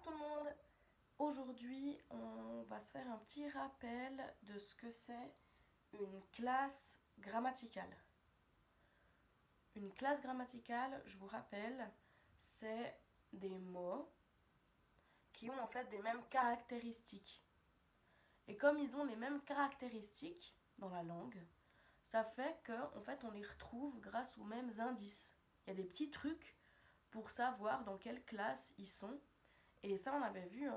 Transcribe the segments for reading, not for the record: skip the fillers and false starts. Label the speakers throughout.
Speaker 1: Bonjour tout le monde. Aujourd'hui, on va se faire un petit rappel de ce que c'est une classe grammaticale. Une classe grammaticale, je vous rappelle, c'est des mots qui ont en fait des mêmes caractéristiques. Et comme ils ont les mêmes caractéristiques dans la langue, ça fait qu'en fait on les retrouve grâce aux mêmes indices. Il y a des petits trucs pour savoir dans quelle classe ils sont. Et ça, on avait vu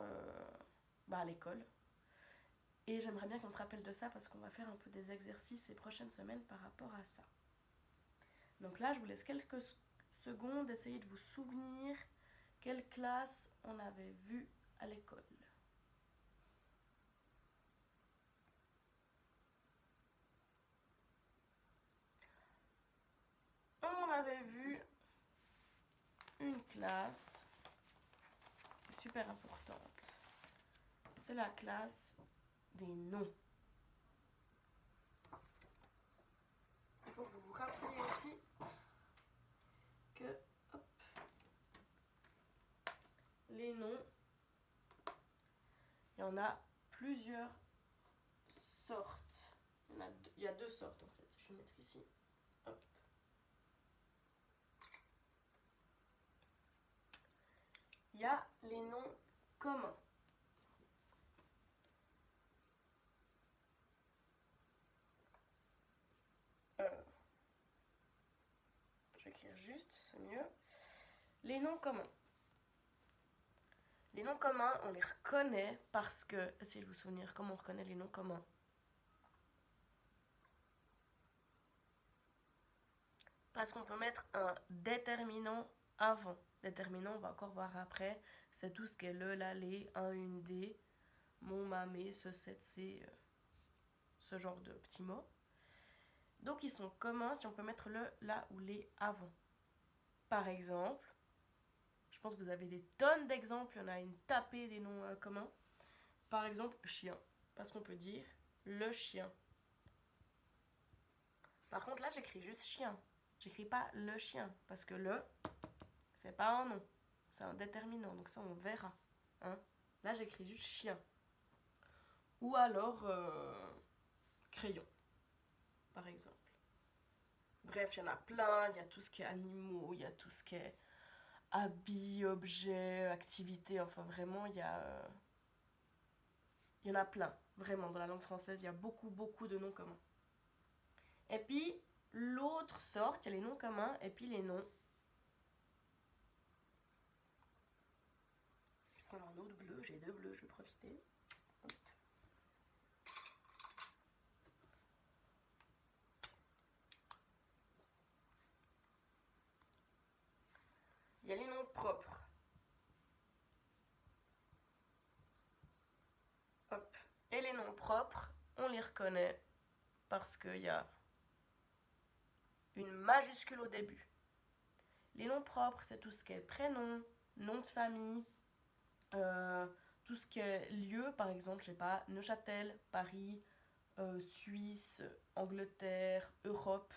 Speaker 1: à l'école. Et j'aimerais bien qu'on se rappelle de ça parce qu'on va faire un peu des exercices ces prochaines semaines par rapport à ça. Donc là, je vous laisse quelques secondes essayer de vous souvenir quelle classe on avait vu à l'école. On avait vu une classe super importante. C'est la classe des noms. Il faut que vous vous rappeliez aussi que les noms, il y en a plusieurs sortes. Il y a deux sortes en fait. Je vais mettre ici. Hop. Il y a les noms communs. Je vais écrire juste, c'est mieux. Les noms communs. Les noms communs, on les reconnaît parce que... Essayez de vous souvenir comment on reconnaît les noms communs. Parce qu'on peut mettre un déterminant avant. Déterminant, on va encore voir après. C'est tout ce qui est le, la, les, un, une, des, mon, ma, mes, ce, cette, c'est... ce genre de petits mots. Donc ils sont communs si on peut mettre le, la ou les avant. Par exemple, je pense que vous avez des tonnes d'exemples, il y en a une tapée des noms communs. Par exemple, chien, parce qu'on peut dire le chien. Par contre, là, j'écris juste chien. J'écris pas le chien, parce que le, c'est pas un nom, c'est un déterminant, donc ça, on verra. Hein. Là, j'écris juste chien. Ou alors, crayon, par exemple. Bref, il y en a plein, il y a tout ce qui est animaux, il y a tout ce qui est habits, objets, activités, enfin vraiment, il y en a plein, vraiment, dans la langue française, il y a beaucoup, beaucoup de noms communs. Et puis, l'autre sorte, il y a les noms communs et puis les noms. Je vais prendre un autre bleu, j'ai deux bleus, je vais profiter. Hop. Il y a les noms propres. Hop. Et les noms propres, on les reconnaît parce qu'il y a une majuscule au début. Les noms propres, c'est tout ce qui est prénom, nom de famille, tout ce qui est lieu, par exemple, je sais pas, Neuchâtel, Paris, Suisse, Angleterre, Europe.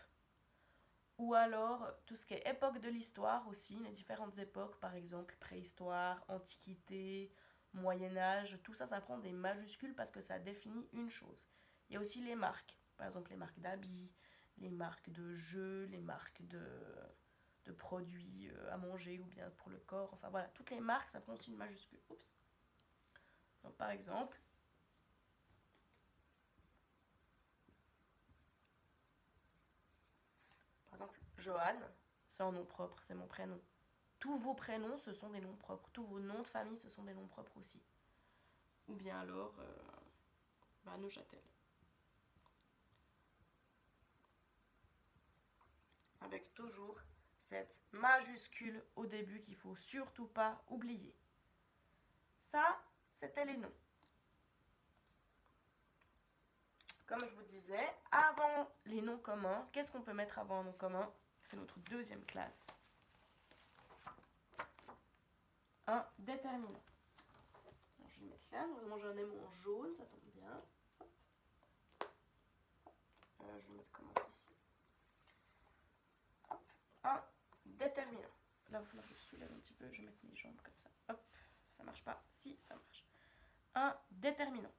Speaker 1: Ou alors tout ce qui est époque de l'histoire aussi, les différentes époques, par exemple préhistoire, antiquité, Moyen-Âge, tout ça, ça prend des majuscules parce que ça définit une chose. Il y a aussi les marques, par exemple les marques d'habits, les marques de jeux, les marques de produits à manger ou bien pour le corps, enfin voilà, toutes les marques, ça prend aussi une majuscule. Oups. Donc par exemple, Johan, c'est un nom propre, c'est mon prénom. Tous vos prénoms, ce sont des noms propres. Tous vos noms de famille, ce sont des noms propres aussi. Ou bien alors, Neuchâtel. Avec toujours cette majuscule au début qu'il faut surtout pas oublier. Ça, c'était les noms. Comme je vous disais, avant les noms communs, qu'est-ce qu'on peut mettre avant un nom commun? C'est notre deuxième classe. Un déterminant. Alors, je vais le mettre là. Normalement, j'ai un M en jaune, ça tombe bien. Je vais mettre comment ici. Hop. Un déterminant. Là, il va falloir que je soulève un petit peu. Je vais mettre mes jambes comme ça. Hop. ça marche pas. Si, ça marche. Un déterminant.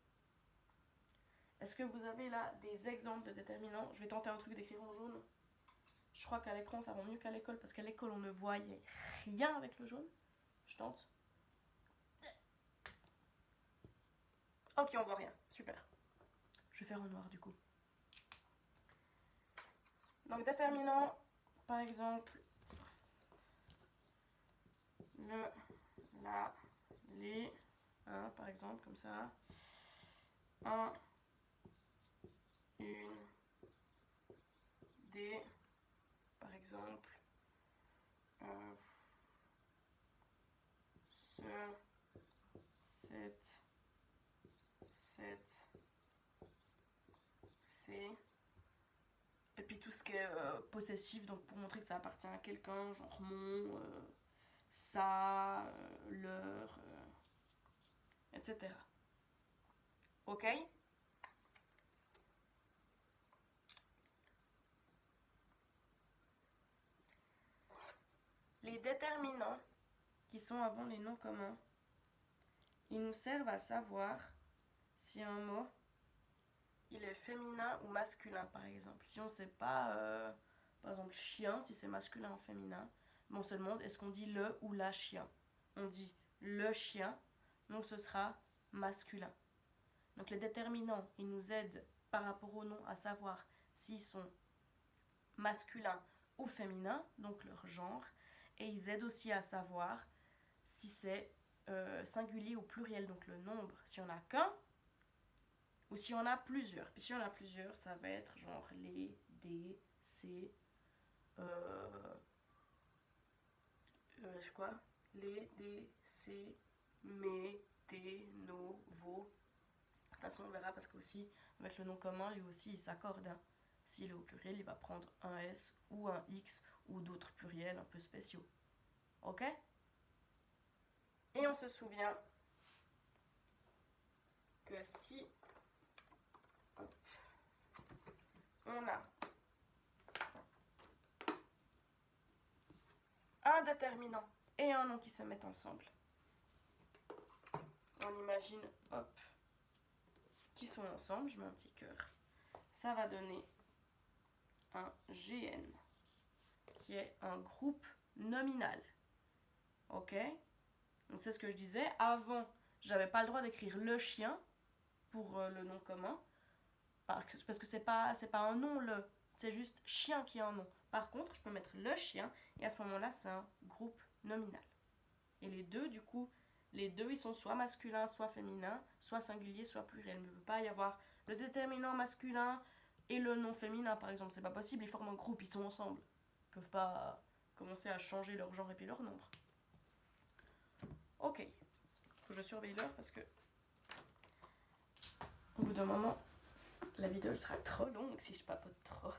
Speaker 1: Est-ce que vous avez là des exemples de déterminants? Je vais tenter un truc d'écrire en jaune. Je crois qu'à l'écran, ça rend mieux qu'à l'école, parce qu'à l'école, on ne voyait rien avec le jaune. Je tente. Ok, on voit rien. Super. Je vais faire en noir, du coup. Donc, déterminant, par exemple, le, la, les, hein, par exemple, comme ça. Un, une, des, par exemple. Cette, c'est. Et puis tout ce qui est possessif, donc pour montrer que ça appartient à quelqu'un, genre mon, ça, leur, etc. Ok? Les déterminants qui sont avant les noms communs, ils nous servent à savoir si un mot il est féminin ou masculin, par exemple. Si on ne sait pas, par exemple, chien, si c'est masculin ou féminin, on se demande est-ce qu'on dit le ou la chien. On dit le chien, donc ce sera masculin. Donc les déterminants, ils nous aident par rapport au nom à savoir s'ils sont masculins ou féminins, donc leur genre, et ils aident aussi à savoir si c'est singulier ou pluriel, donc le nombre, si on n'a qu'un, ou si on a plusieurs. Puis si on a plusieurs, ça va être genre les, des, ces, quoi, les, des, ces, mes, tes, nos, vos. De toute façon, on verra parce qu'aussi, avec le nom commun, lui aussi, il s'accorde. Hein. S'il est au pluriel, il va prendre un S ou un X ou d'autres pluriels un peu spéciaux. Ok? Et on se souvient que si on a un déterminant et un nom qui se mettent ensemble, on imagine, hop, qui sont ensemble, je mets un petit cœur, ça va donner un GN, qui est un groupe nominal. Ok? Donc c'est ce que je disais, avant, j'avais pas le droit d'écrire le chien pour le nom commun, parce que c'est pas un nom, c'est juste chien qui est un nom. Par contre, je peux mettre le chien, et à ce moment-là, c'est un groupe nominal. Et les deux, du coup, les deux, ils sont soit masculins, soit féminins, soit singuliers, soit pluriels. Mais il ne peut pas y avoir le déterminant masculin et le nom féminin, par exemple. C'est pas possible, ils forment un groupe, ils sont ensemble. Ils peuvent pas commencer à changer leur genre et puis leur nombre. Ok. Faut que je surveille l'heure parce que au bout d'un moment, la vidéo sera trop longue si je papote trop.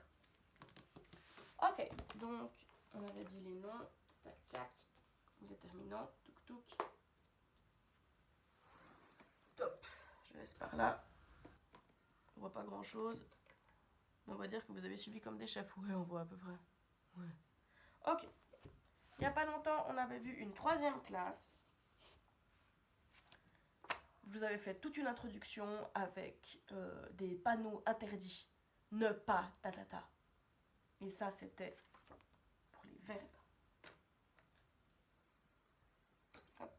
Speaker 1: Ok, donc on avait dit les noms, tac tac, déterminant, touk touk. Top, je laisse par là. On voit pas grand chose. On va dire que vous avez suivi comme des chefs. Ouais, on voit à peu près. Ouais. Ok. Il n'y a pas longtemps, on avait vu une troisième classe. Je vous avais fait toute une introduction avec des panneaux interdits. Ne pas, ta ta ta. Et ça, c'était pour les verbes. Hop.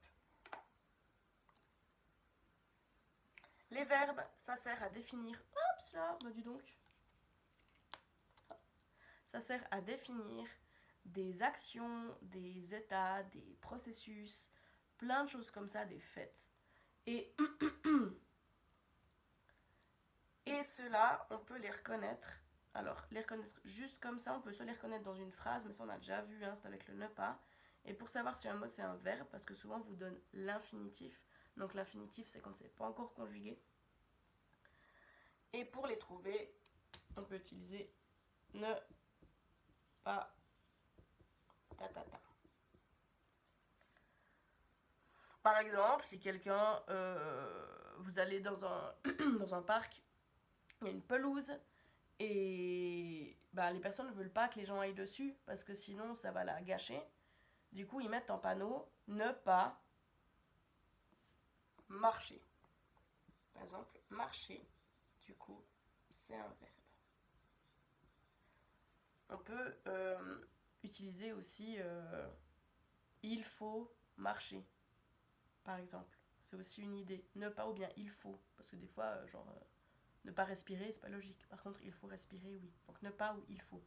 Speaker 1: Les verbes, ça sert à définir. Hop, là, bah dis donc. Ça sert à définir des actions, des états, des processus, plein de choses comme ça, des faits. Et ceux-là, on peut les reconnaître. Alors, les reconnaître juste comme ça, on peut soit les reconnaître dans une phrase, mais ça on a déjà vu, hein, c'est avec le ne pas. Et pour savoir si un mot c'est un verbe, parce que souvent on vous donne l'infinitif. Donc l'infinitif c'est quand c'est pas encore conjugué. Et pour les trouver, on peut utiliser ne pas ta ta ta. Par exemple, si quelqu'un, vous allez dans un, dans un parc, il y a une pelouse et bah, les personnes ne veulent pas que les gens aillent dessus parce que sinon ça va la gâcher. Du coup, ils mettent en panneau ne pas marcher. Par exemple, marcher, du coup, c'est un verbe. On peut utiliser aussi il faut marcher, par exemple. C'est aussi une idée. Ne pas ou bien il faut. Parce que des fois, ne pas respirer, c'est pas logique. Par contre, il faut respirer, oui. Donc ne pas ou il faut.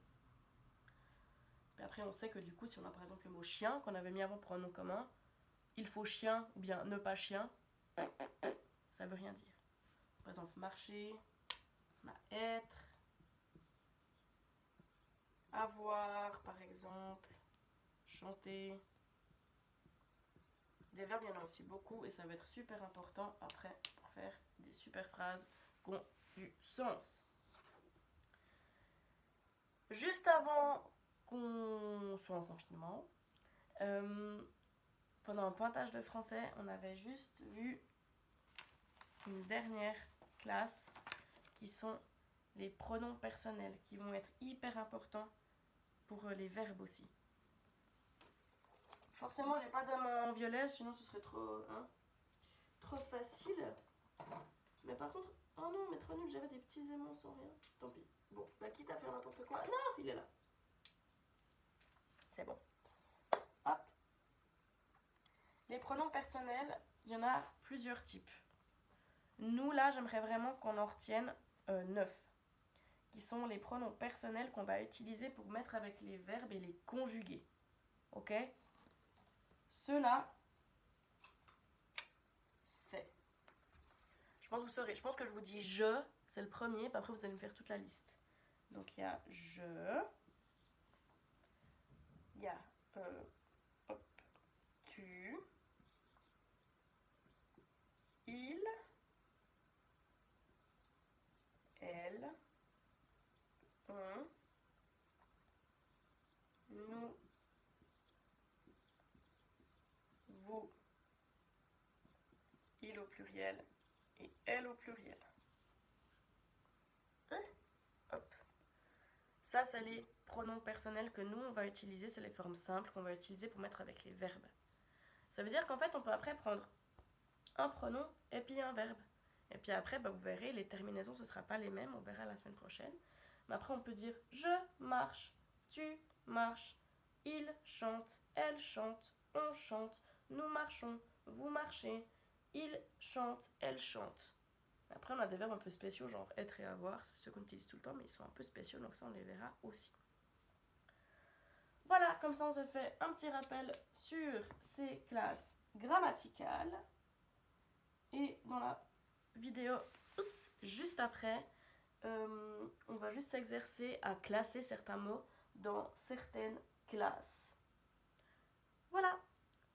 Speaker 1: Puis après, on sait que du coup, si on a par exemple le mot chien, qu'on avait mis avant pour un nom commun, il faut chien ou bien ne pas chien, ça veut rien dire. Par exemple, marcher, on a être, avoir, par exemple, chanter. Des verbes, il y en a aussi beaucoup et ça va être super important après pour faire des super phrases qui ont du sens. Juste avant qu'on soit en confinement, pendant un pointage de français, on avait juste vu une dernière classe qui sont les pronoms personnels qui vont être hyper importants pour les verbes aussi. Forcément, j'ai pas de main en violet, sinon ce serait trop facile. Mais par contre, oh non, mais trop nul, j'avais des petits aimants sans rien. Tant pis. Bon, bah quitte à faire n'importe quoi. Non, il est là. C'est bon. Hop. Les pronoms personnels, il y en a plusieurs types. Nous, là, j'aimerais vraiment qu'on en retienne 9, qui sont les pronoms personnels qu'on va utiliser pour mettre avec les verbes et les conjuguer. Ok? Ceux-là, c'est. Je pense que vous saurez. Je pense que je vous dis je, c'est le premier, puis après vous allez me faire toute la liste. Donc il y a je, il y a hop, tu, il, elle, on, nous, vous, il au pluriel et elle au pluriel. Hop. Ça, c'est les pronoms personnels que nous, on va utiliser. C'est les formes simples qu'on va utiliser pour mettre avec les verbes. Ça veut dire qu'en fait, on peut après prendre un pronom et puis un verbe. Et puis après, bah, vous verrez, les terminaisons, ce ne sera pas les mêmes. On verra la semaine prochaine. Mais après, on peut dire je marche, tu marches, il chante, elle chante, on chante, nous marchons, vous marchez, il chante, elle chante. Après, on a des verbes un peu spéciaux, genre être et avoir, c'est ceux qu'on utilise tout le temps, mais ils sont un peu spéciaux, donc ça, on les verra aussi. Voilà, comme ça, on se fait un petit rappel sur ces classes grammaticales. Et dans la vidéo, juste après, on va juste s'exercer à classer certains mots dans certaines classes. Voilà,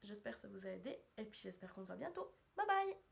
Speaker 1: j'espère que ça vous a aidé, et puis j'espère qu'on se voit bientôt. Bye bye!